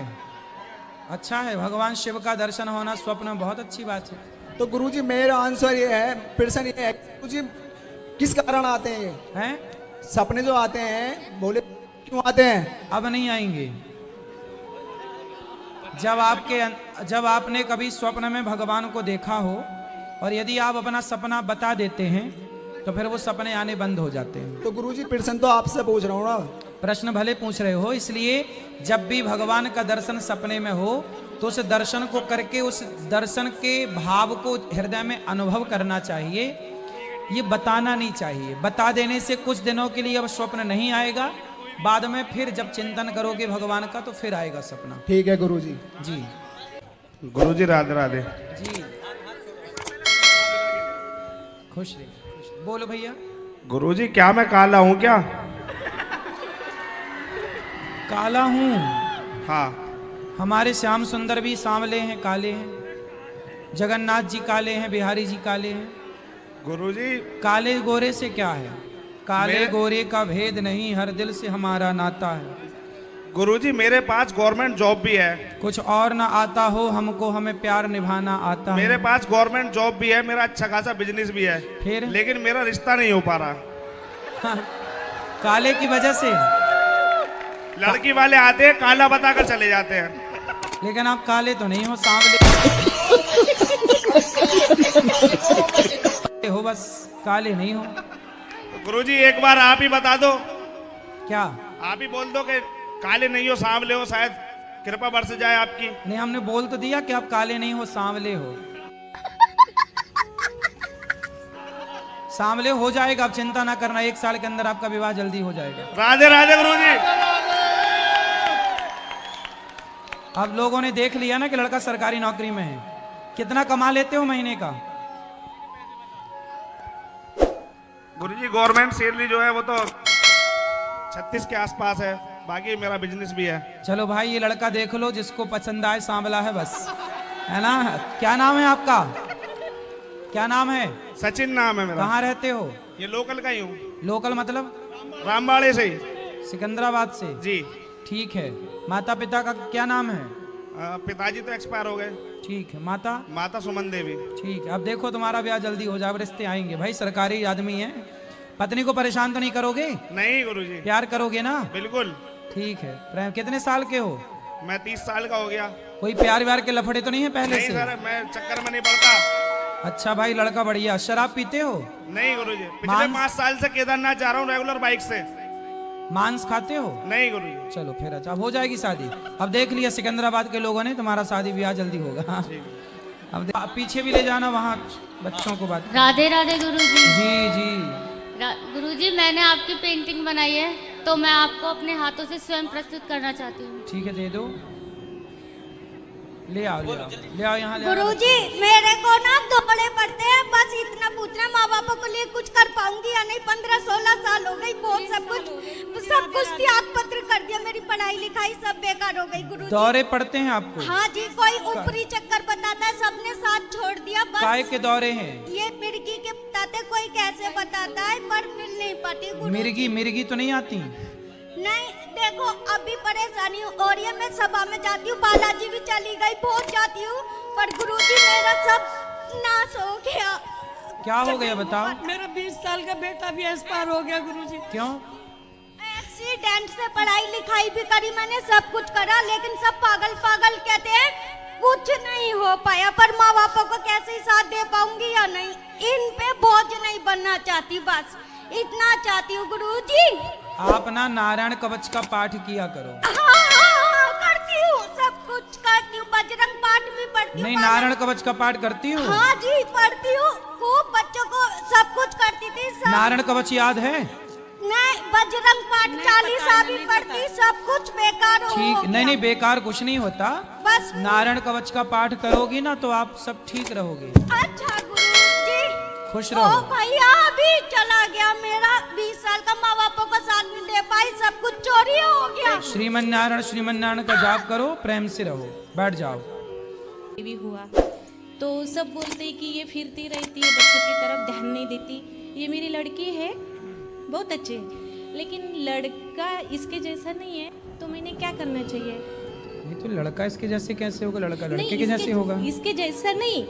अच्छा है, भगवान शिव का दर्शन होना स्वप्न में बहुत अच्छी बात है। तो गुरुजी मेरा आंसर ये है, प्रश्न ये है, गुरुजी किस कारण आते हैं ये? हैं? सपने जो आते हैं, बोले क्यों आते हैं? अब नहीं आएंगे। जब आपने कभी स्वप्न में भगवान को देखा हो और यदि आप अपना सपना बता देते हैं तो फिर वो सपने आने बंद हो जाते हैं। तो गुरुजी प्रश्न तो आपसे पूछ रहा हूँ ना। प्रश्न भले पूछ रहे हो, इसलिए जब भी भगवान का दर्शन सपने में हो तो उस दर्शन को करके उस दर्शन के भाव को हृदय में अनुभव करना चाहिए, ये बताना नहीं चाहिए। बता देने से कुछ दिनों के लिए अब स्वप्न नहीं आएगा, बाद में फिर जब चिंतन करोगे भगवान का तो फिर आएगा सपना। ठीक है गुरुजी। जी। गुरुजी राधे राधे। जी, खुश रहिए। बोलो भैया। गुरुजी क्या मैं काला हूँ क्या? काला हूँ? हाँ। हमारे श्याम सुंदर भी सांवले हैं, काले हैं। जगन्नाथ जी काले हैं, बिहारी जी काले हैं। गुरुजी काले गोरे से क्या है? काले मैं- गोरे का भेद नहीं, हर दिल से हमारा नाता है। गुरुजी मेरे पास गवर्नमेंट जॉब भी है। कुछ और ना आता हो हमको, हमें प्यार निभाना आता मेरे है। पास गवर्नमेंट जॉब भी है, मेरा अच्छा खासा बिजनेस भी है, फिर लेकिन मेरा रिश्ता नहीं हो पा रहा। काले की वजह से? लड़की वाले आते हैं, काला बताकर चले जाते हैं। लेकिन आप काले तो नहीं हो, सांवले हो, बस काले नहीं हो। गुरुजी एक बार आप ही बता दो। क्या? आप ही बोल दो कि काले नहीं हो, सांवले हो, शायद कृपा बरस जाए आपकी। नहीं, हमने बोल तो दिया कि आप काले नहीं हो, सांवले हो। सांवले हो जाएगा, आप चिंता ना करना, 1 साल के अंदर आपका विवाह जल्दी हो जाएगा। राधे राधे गुरुजी। अब लोगों ने देख लिया ना कि लड़का सरकारी नौकरी में है। कितना कमा लेते हो महीने का? गुरुजी गवर्नमेंट सैलरी जो है वो तो 36 के आसपास है, बाकी मेरा बिजनेस भी है। चलो भाई, ये लड़का देख लो, जिसको पसंद आए, सांवला है बस, है ना? क्या नाम है आपका? क्या नाम है? सचिन नाम है मेरा। कहाँ रहते हो? ये लोकल का ही हूँ। लोकल मतलब? रामबाड़े से ही। सिकंदराबाद से? जी। ठीक है। माता पिता का क्या नाम है? पिताजी तो एक्सपायर हो गए। ठीक है। माता? माता सुमन देवी। ठीक है। अब देखो तुम्हारा ब्याह जल्दी हो जाए, अब रिश्ते आएंगे भाई, सरकारी आदमी है। पत्नी को परेशान तो नहीं करोगे? नहीं गुरुजी। प्यार करोगे ना? बिल्कुल। ठीक है। प्रेम कितने साल के हो? मैं 30 साल का हो गया। कोई प्यार व्यार के लफड़े तो नहीं है पहले नहीं से? सर, मैं चक्कर में नहीं पड़ता। अच्छा भाई, लड़का बढ़िया। शराब पीते हो? नहीं गुरुजी, पिछले 5 साल से केदारनाथ जा रहा हूँ रेगुलर बाइक से। मांस खाते हो? नहीं गुरुजी। चलो फिर अच्छा, अब हो जाएगी शादी। अब देख लिया सिकंदराबाद के लोगों ने, तुम्हारा शादी ब्याह जल्दी होगा। अब पीछे भी ले जाना वहाँ बच्चों को बात। राधे राधे गुरुजी। जी जी। गुरुजी मैंने आपकी पेंटिंग बनाई है, तो मैं आपको अपने हाथों से स्वयं प्रस्तुत करना चाहती हूँ। ठीक है, दे दो। ले आओ यहाँ ले आओ। गुरुजी मेरे को ना दोड़े पड़ते हैं, बस इतना पूछना माँ बापों के लिए कुछ कर पाऊंगी या नहीं। 15-16 साल हो गई, बहुत सब कुछ त्याग पत्र कर दिया, मेरी पढ़ाई लिखाई सब बेकार हो गई गुरुजी। दौरे पड़ते हैं आपको? हाँ जी, कोई ऊपरी चक्कर बताता है, सबने साथ छोड़ दिया। बस काय के दौरे हैं? ये मिर्गी के बताते, कोई कैसे बताता है, पर मिल नहीं पाती गुरुजी। मिर्गी तो नहीं आती? नहीं, देखो अभी परेशानी हो रही है, मैं सभा में जाती हूँ, बालाजी भी चली गई, बहुत जाती हूँ, पर गुरुजी मेरा सब नाश हो गया। क्या हो गया बताओ? मेरा 20 साल का बेटा भी एक्सपायर हो गया गुरुजी। क्यों? एक्सीडेंट से पढ़ाई लिखाई भी करी मैंने, सब कुछ करा, लेकिन सब पागल कहते हैं, कुछ नहीं हो पाया। पर माँ बापों को कैसे ही साथ दे पाऊंगी या नहीं, इन पे बोझ नहीं बनना चाहती, बस इतना चाहती हूँ गुरुजी। आप ना नारायण कवच का पाठ किया करो। हाँ, करती हूँ, सब कुछ करती हूँ, बजरंग पाठ भी पढ़ती हूँ। नहीं, नारायण कवच का पाठ करती हूँ? हाँ जी, पढ़ती हूँ, खूब बच्चों को सब कुछ करती थी। नारायण कवच याद है? नहीं, बजरंग पाठ 40 भी पढ़ती, सब कुछ बेकार हो ठीक, गया। नहीं बेकार कुछ नहीं होता, बस नारायण कवच का पाठ करोगी ना तो आप सब ठीक रहोगे। अच्छा गुरुजी, खुश रहो। भैया अभी चला गया मेरा 20 साल का, माँ बापों को साथ नहीं दे पाई, सब कुछ चोरी हो गया। श्रीमन नारायण का जाप करो, प्रेम से रहो, बैठ जाओ। भी हुआ तो सब बोलते कि ये फिरती रहती है, बच्चों की तरफ ध्यान नहीं देती। ये मेरी लड़की है, बहुत अच्छी है, लेकिन लड़का इसके जैसा नहीं है, तो मैंने क्या करना चाहिए? नहीं तो लड़का इसके जैसे कैसे होगा? लड़का नहीं, लड़के के जैसे होगा? इसके जैसा नहीं,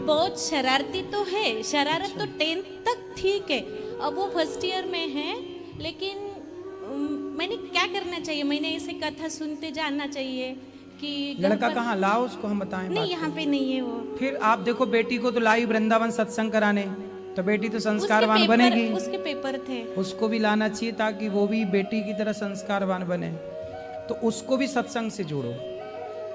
बहुत शरारती तो है, शरारत तो 10th तक ठीक है, अब वो फर्स्ट ईयर में है, लेकिन मैंने क्या करना चाहिए? मैंने इसे कथा सुनते जानना चाहिए कि लड़का कहाँ लाओ, उसको हम बताएं? नहीं, यहाँ पे नहीं है वो। फिर आप देखो, बेटी को तो लाई वृंदावन सत्संग कराने, तो बेटी तो संस्कारवान बनेगी। उसके पेपर थे, उसको भी लाना चाहिए ताकि वो भी बेटी की तरह संस्कारवान बने। तो उसको भी सत्संग से जोड़ो।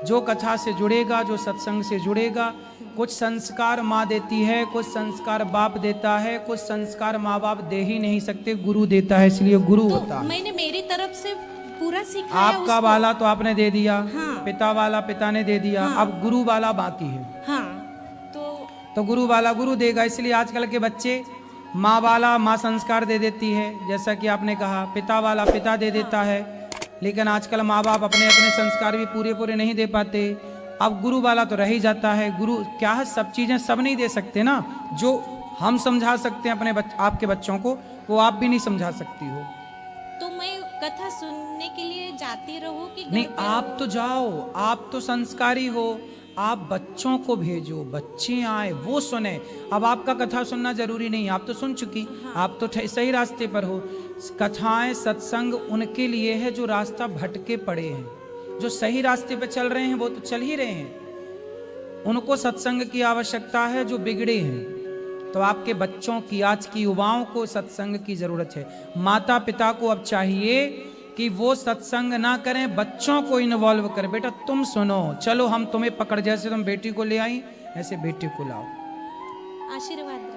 जो कथा से जुड़ेगा, जो सत्संग से जुड़ेगा, कुछ संस्कार माँ देती है, कुछ संस्कार बाप देता है, कुछ संस्कार माँ बाप दे ही नहीं सकते, गुरु देता है, इसलिए गुरु होता है। मैंने मेरी तरफ से पूरा सिखाया आपका उसको। वाला तो आपने दे दिया, हाँ। पिता वाला पिता ने दे दिया, हाँ। अब गुरु वाला बाकी है। हाँ, तो गुरु वाला गुरु देगा, इसलिए आजकल के बच्चे माँ वाला माँ संस्कार दे देती है, जैसा कि आपने कहा, पिता वाला पिता दे देता है, लेकिन आजकल माँ बाप अपने अपने संस्कार भी पूरे नहीं दे पाते। अब गुरु वाला तो रह ही जाता है। गुरु क्या है, सब चीज़ें सब नहीं दे सकते ना, जो हम समझा सकते हैं अपने आपके बच्चों को, वो आप भी नहीं समझा सकती हो। तो मैं कथा सुनने के लिए जाती रहूं कि नहीं, आप तो जाओ, आप तो संस्कारी हो, आप बच्चों को भेजो, बच्चे आए वो सुने। अब आपका कथा सुनना जरूरी नहीं, आप तो सुन चुकी। हाँ। आप तो सही रास्ते पर हो। कथाएं सत्संग उनके लिए है जो रास्ता भटके पड़े हैं, जो सही रास्ते पर चल रहे हैं वो तो चल ही रहे हैं, उनको सत्संग की आवश्यकता है, जो बिगड़े हैं। तो आपके बच्चों की, आज की युवाओं को सत्संग की जरूरत है। माता पिता को अब चाहिए कि वो सत्संग ना करें, बच्चों को इन्वॉल्व करें। बेटा तुम सुनो, चलो हम तुम्हें पकड़, जैसे तुम बेटी को ले आई ऐसे बेटी को लाओ। आशीर्वाद रखो।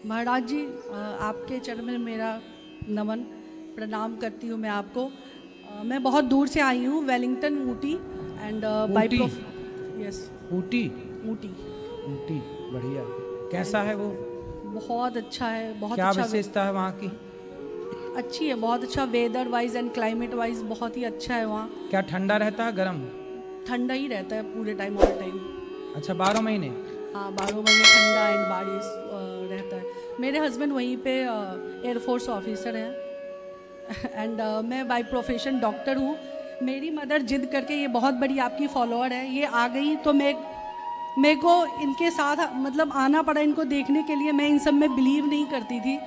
महाराज जी, आपके चरण में मेरा नमन प्रणाम करती हूँ मैं आपको। मैं बहुत दूर से आई हूँ, Wellington Ooty and yes Ooty. बढ़िया। कैसा है वो? बहुत अच्छा है, बहुत क्या अच्छा। विशेषता है वहाँ की? अच्छी है, बहुत अच्छा, weather wise and climate wise बहुत ही अच्छा है वहाँ। क्या ठंडा रहता है, गर्म? ठंडा ही रहता है पूरे टाइम, ऑल टाइम। अच्छा, 12 महीने? हाँ, 12 महीने ठंडा एंड बारिश रहता है। मेरे हस्बैंड वहीं पे एयरफोर्स ऑफिसर हैं एंड मैं बाय प्रोफेशन डॉक्टर हूँ। मेरी मदर जिद करके, ये बहुत बड़ी आपकी फॉलोअर है, ये आ गई तो मेरे को इनके साथ मतलब आना पड़ा इनको देखने के लिए। मैं इन सब में बिलीव नहीं करती थी,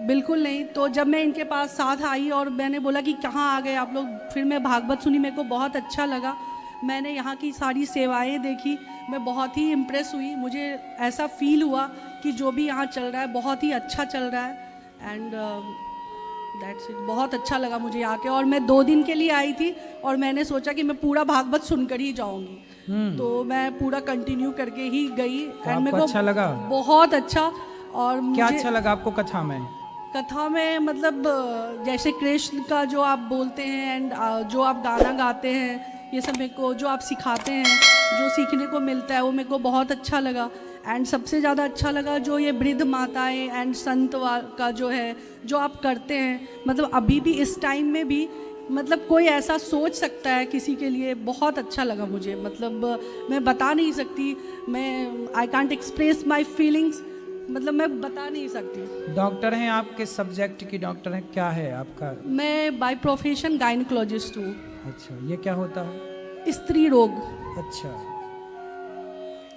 बिल्कुल नहीं। तो जब मैं इनके पास साथ आई और मैंने बोला कि कहाँ आ गए आप लोग, फिर मैं भागवत सुनी, मेरे को बहुत अच्छा लगा। मैंने यहाँ की सारी सेवाएं देखी, मैं बहुत ही इम्प्रेस हुई। मुझे ऐसा फील हुआ कि जो भी यहाँ चल रहा है बहुत ही अच्छा चल रहा है एंड दैट्स इट। बहुत अच्छा लगा मुझे यहाँ के, और मैं 2 दिन के लिए आई थी और मैंने सोचा कि मैं पूरा भागवत सुनकर ही जाऊँगी, तो मैं पूरा कंटिन्यू करके ही गई। तो एंड मेरे को अच्छा लगा? बहुत अच्छा। और क्या अच्छा लगा आपको कथा में? कथा में मतलब जैसे कृष्ण का जो आप बोलते हैं एंड जो आप गाना गाते हैं, ये सब मेरे को जो आप सिखाते हैं, जो सीखने को मिलता है वो मेरे को बहुत अच्छा लगा। एंड सबसे ज़्यादा अच्छा लगा जो ये वृद्ध माताएं एंड संत का जो है जो आप करते हैं, मतलब अभी भी इस टाइम में भी मतलब कोई ऐसा सोच सकता है किसी के लिए, बहुत अच्छा लगा मुझे। मतलब मैं बता नहीं सकती, मैं I can't express my feelings, मतलब मैं बता नहीं सकती। डॉक्टर हैं आप, किस सब्जेक्ट की डॉक्टर हैं, क्या है आपका? मैं बाय प्रोफेशन गायनिकोलॉजिस्ट हूँ। अच्छा, ये क्या होता है? स्त्री रोग। अच्छा,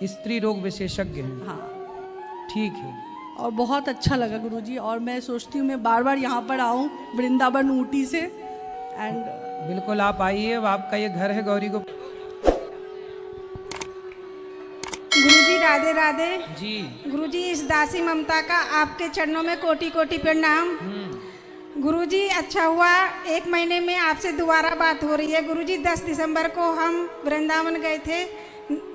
स्त्री रोग विशेषज्ञ हैं। हाँ, ठीक है। और बहुत अच्छा लगा गुरुजी, और मैं सोचती हूँ मैं बार बार यहाँ पर आऊँ, वृंदावन ऊटी से। एंड बिल्कुल आप आइए, अब आपका ये घर है गौरी को। गुरुजी राधे राधे। जी गुरुजी, इस दासी ममता का आपके चरणों में कोटि कोटि प्रणाम। गुरुजी, अच्छा हुआ 1 महीने में आपसे दोबारा बात हो रही है। गुरुजी, 10 दिसंबर को हम वृंदावन गए थे,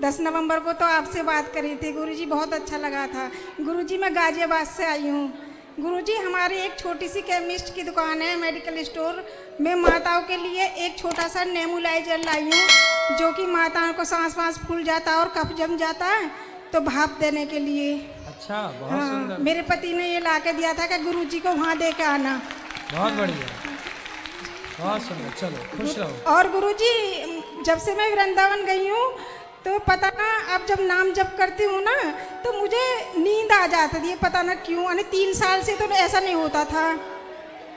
10 नवंबर को तो आपसे बात करी थी। गुरुजी, बहुत अच्छा लगा था। गुरुजी, मैं गाजियाबाद से आई हूँ। गुरुजी, हमारी एक छोटी सी केमिस्ट की दुकान है, मेडिकल स्टोर। मैं माताओं के लिए एक छोटा सा नेबुलाइजर लाई हूँ, जो कि माताओं को सांस वांस फूल जाता है और कफ जम जाता है तो भाप देने के लिए। अच्छा, बहुत सुंदर। मेरे पति ने ये ला के दिया था कि गुरुजी को वहाँ दे के आना। बहुत बढ़िया, बहुत सुंदर। चलो, खुश रहो। और गुरुजी, जब से मैं वृंदावन गई हूँ तो पता ना, अब जब नाम जप करती हूँ ना तो मुझे नींद आ जाती है, पता ना क्यों। यानी 3 साल से तो ऐसा नहीं होता था।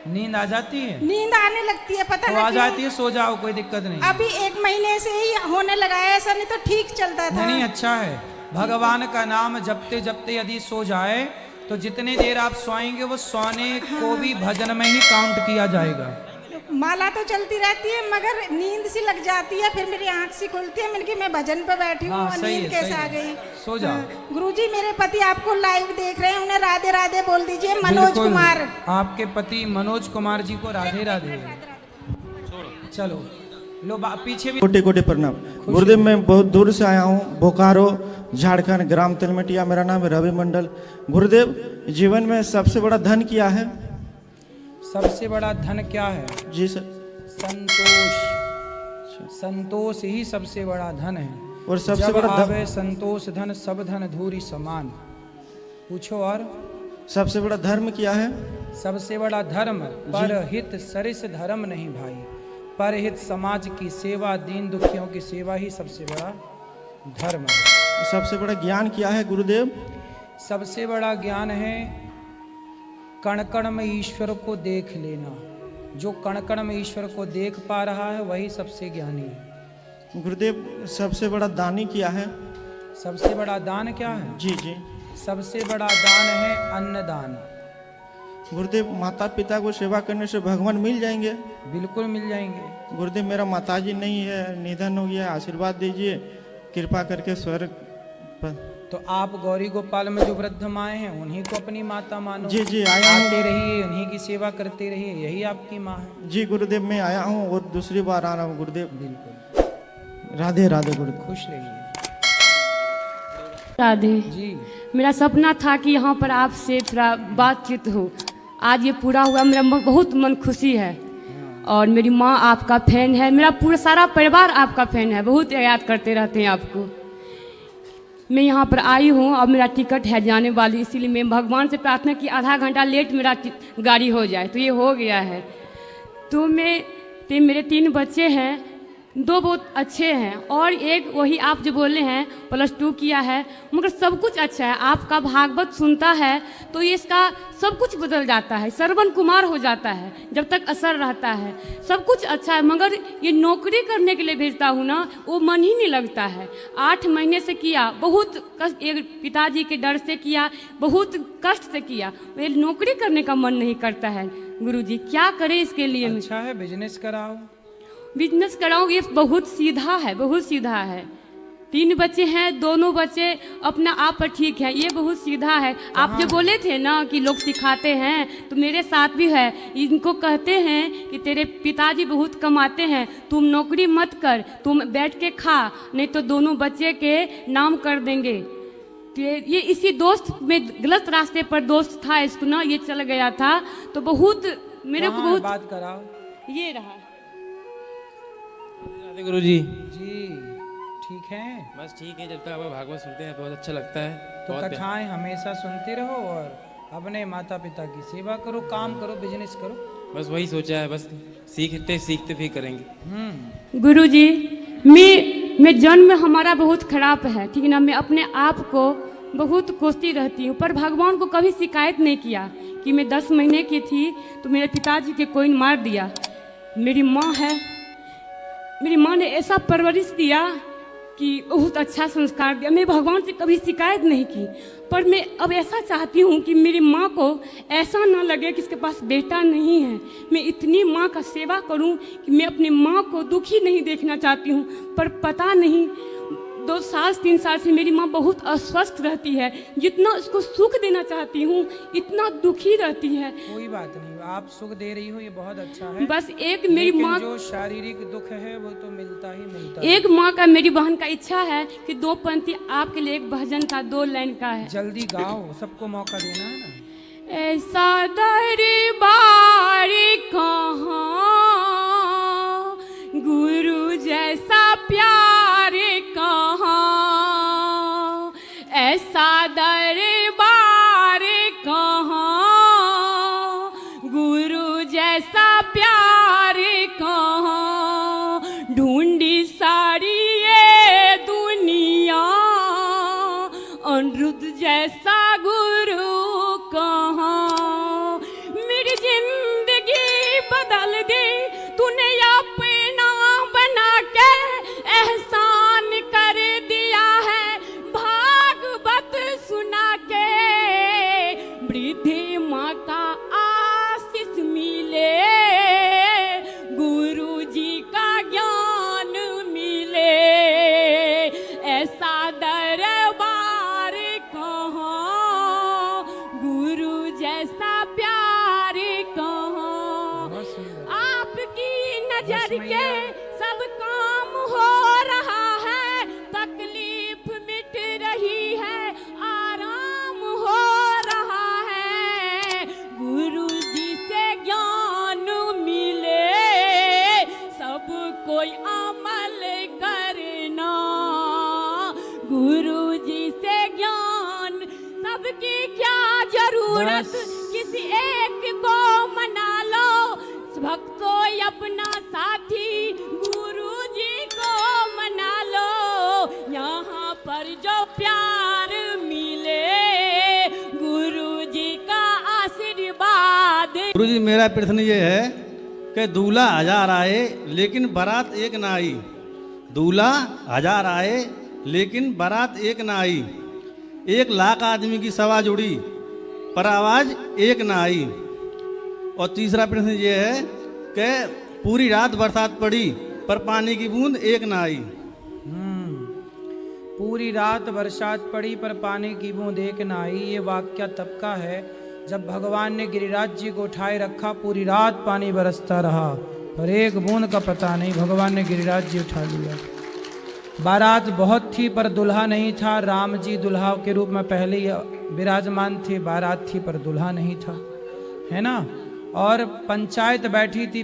नींद आ जाती है? नींद आने लगती है, पता तो ना आ क्यों। जाती है, सो जाओ, कोई दिक्कत नहीं। अभी 1 महीने से ही होने लगा है, ऐसा नहीं तो ठीक चलता था। नहीं, अच्छा है। भगवान का नाम जपते जपते यदि सो जाए तो जितने देर आप सोएंगे वो सोने को भी भजन में ही काउंट किया जाएगा। माला तो चलती रहती है मगर नींद सी लग जाती है, फिर मेरी आंख सी खुलती है, मैंने कि मैं भजन पे बैठी हूँ। हाँ, नींद कैसे आ गई। सो जाओ। गुरुजी, मेरे पति आपको लाइव देख रहे हैं, उन्हें राधे राधे बोल दीजिए। मनोज कुमार, आपके पति मनोज कुमार जी को राधे राधे। चलो लो, पीछे भी कोटि कोटि प्रणाम। गुरुदेव, मैं बहुत दूर से आया हूँ, बोकारो झारखंड, ग्राम तिलमटिया। मेरा नाम है रवि मंडल। गुरुदेव, जीवन में सबसे बड़ा धन क्या है? सबसे बड़ा धन क्या है? जी सर। संतोष। संतोष ही सबसे बड़ा धन है। और सबसे बड़ा आवे संतोष धन, सब धन धूरी समान। पूछो। और सबसे बड़ा धर्म क्या है? सबसे बड़ा धर्म परहित सरिस धर्म नहीं भाई, परहित समाज की सेवा, दीन दुखियों की सेवा ही सबसे बड़ा धर्म है। सबसे बड़ा ज्ञान क्या है गुरुदेव? सबसे बड़ा ज्ञान है कण कण में ईश्वर को देख लेना। जो कण कण में ईश्वर को देख पा रहा है वही सबसे ज्ञानी है। गुरुदेव, सबसे बड़ा दानी क्या है? सबसे बड़ा दान क्या है? जी जी। सबसे बड़ा दान है अन्नदान। गुरुदेव, माता पिता को सेवा करने से भगवान मिल जाएंगे? बिल्कुल मिल जाएंगे। गुरुदेव, मेरा माताजी नहीं है, निधन हो गया, आशीर्वाद दीजिए कृपा करके स्वर्ग पर। तो आप गौरी गोपाल में जो वृद्ध माए हैं उन्हीं को अपनी माता मानो। जी जी, आया हूँ। आते रहिए, उन्हीं की सेवा करते रहिए, यही आपकी माँ है। जी गुरुदेव, मैं आया हूँ और दूसरी बार आ रहा हूँ गुरुदेव। बिल्कुल। राधे राधे गुरुदेव। खुश रहिए। राधे जी। मेरा सपना था कि यहाँ पर आपसे थोड़ा बातचीत हो, आज ये पूरा हुआ। मेरा बहुत मन खुशी है। और मेरी माँ आपका फैन है, मेरा पूरा सारा परिवार आपका फैन है, बहुत याद करते रहते हैं आपको। मैं यहाँ पर आई हूँ और मेरा टिकट है जाने वाली, इसीलिए मैं भगवान से प्रार्थना की आधा घंटा लेट मेरा गाड़ी हो जाए, तो ये हो गया है। तो मेरे 3 बच्चे हैं, 2 बहुत अच्छे हैं और एक वही आप जो बोले हैं +2 किया है, मगर सब कुछ अच्छा है। आपका भागवत सुनता है तो ये इसका सब कुछ बदल जाता है, श्रवण कुमार हो जाता है जब तक असर रहता है। सब कुछ अच्छा है, मगर ये नौकरी करने के लिए भेजता हूँ ना, वो मन ही नहीं लगता है। 8 महीने से किया, बहुत कष्ट, एक पिताजी के डर से किया, बहुत कष्ट से किया, ये नौकरी करने का मन नहीं करता है। गुरुजी, क्या करें इसके लिए? अच्छा है, बिजनेस कराओ। बिजनेस कराऊँ, ये बहुत सीधा है, बहुत सीधा है। 3 बच्चे हैं, दोनों बच्चे अपना आप पर ठीक है, ये बहुत सीधा है। आप जो बोले थे ना कि लोग सिखाते हैं, तो मेरे साथ भी है। इनको कहते हैं कि तेरे पिताजी बहुत कमाते हैं, तुम नौकरी मत कर, तुम बैठ के खा, नहीं तो दोनों बच्चे के नाम कर देंगे। ये इसी दोस्त में गलत रास्ते पर दोस्त था, इसको ना ये चल गया था तो बहुत मेरे को बहुत बात कराओ। ये रहा। गुरु जी ठीक है, बस ठीक है। जब तक आप भागवत सुनते हैं बहुत अच्छा लगता है। तो बहुत कथाएं हमेशा सुनते रहो और अपने माता पिता की सेवा करो, काम करो, बिजनेस करो। बस वही सोचा है, बस सीखते सीखते भी करेंगे। गुरुजी, मैं जन्म में हमारा बहुत खराब है, ठीक है ना। मैं अपने आप को बहुत कोसती रहती हूँ, पर भगवान को कभी शिकायत नहीं किया कि मैं 10 महीने की थी तो मेरे पिताजी के कोई मार दिया। मेरी माँ है, मेरी माँ ने ऐसा परवरिश दिया कि बहुत अच्छा संस्कार दिया। मैं भगवान से कभी शिकायत नहीं की, पर मैं अब ऐसा चाहती हूँ कि मेरी माँ को ऐसा ना लगे कि इसके पास बेटा नहीं है। मैं इतनी माँ का सेवा करूँ कि मैं अपनी माँ को दुखी नहीं देखना चाहती हूँ, पर पता नहीं 2 साल 3 साल से मेरी माँ बहुत अस्वस्थ रहती है। जितना उसको सुख देना चाहती हूँ इतना दुखी रहती है। कोई बात नहीं, आप सुख दे रही हो, ये बहुत अच्छा है। बस एक मेरी माँ, जो शारीरिक दुख है वो तो मिलता ही मिलता है। एक माँ का, मेरी बहन का इच्छा है कि 2 पंक्ति आपके लिए, एक भजन का 2 लाइन का है। जल्दी गाओ, सबको मौका देना है ना। ऐसा दरबार कहाँ, गुरु जैसा प्यार कहाँ, ऐसा दरबार कहाँ, गुरु जैसा प्यार कहाँ, ढूंढी सारी ये दुनिया, अनिरुद्ध जैसा गुरु कहाँ। मेरी जिंदगी बदल दी तूने अपना बना के, एहसान कर दिया है भागवत सुना के। वृद्धि माँ का आशीष मिले, गुरु जी का ज्ञान मिले, ऐसा दरबार कहाँ, गुरु जैसा प्यार कहाँ। आपकी नजर के सब काम हो रहा है, तकलीफ मिट रही है, आराम हो रहा है। गुरु जी से ज्ञान मिले, सब कोई अमल करना। गुरु जी से ज्ञान, सबकी क्या जरूरत, किसी एक को मना लो, भक्तों अपना साथी गुरु जी को मना लो। यहाँ पर जो प्यार मिले, गुरु जी का आशीर्वाद। गुरु जी, मेरा प्रश्न ये है कि दूल्हा 1000 आए लेकिन बारात एक ना आई। दूल्हा 1000 आए लेकिन बारात एक ना आई। 1 लाख आदमी की सभा जुड़ी पर आवाज एक ना आई। और तीसरा प्रश्न ये है कि पूरी रात बरसात पड़ी पर पानी की बूंद एक ना आई। पूरी रात बरसात पड़ी पर पानी की बूंद एक ना आई। ये वाक्य तब का है जब भगवान ने गिरिराज जी को उठाए रखा, पूरी रात पानी बरसता रहा पर एक बूंद का पता नहीं। भगवान ने गिरिराज जी उठा लिया। बारात बहुत थी पर दुल्हा नहीं था। राम जी दुल्हा के रूप में पहले ही विराजमान थे। बारात थी पर दुल्हा नहीं था, है ना। और पंचायत बैठी थी,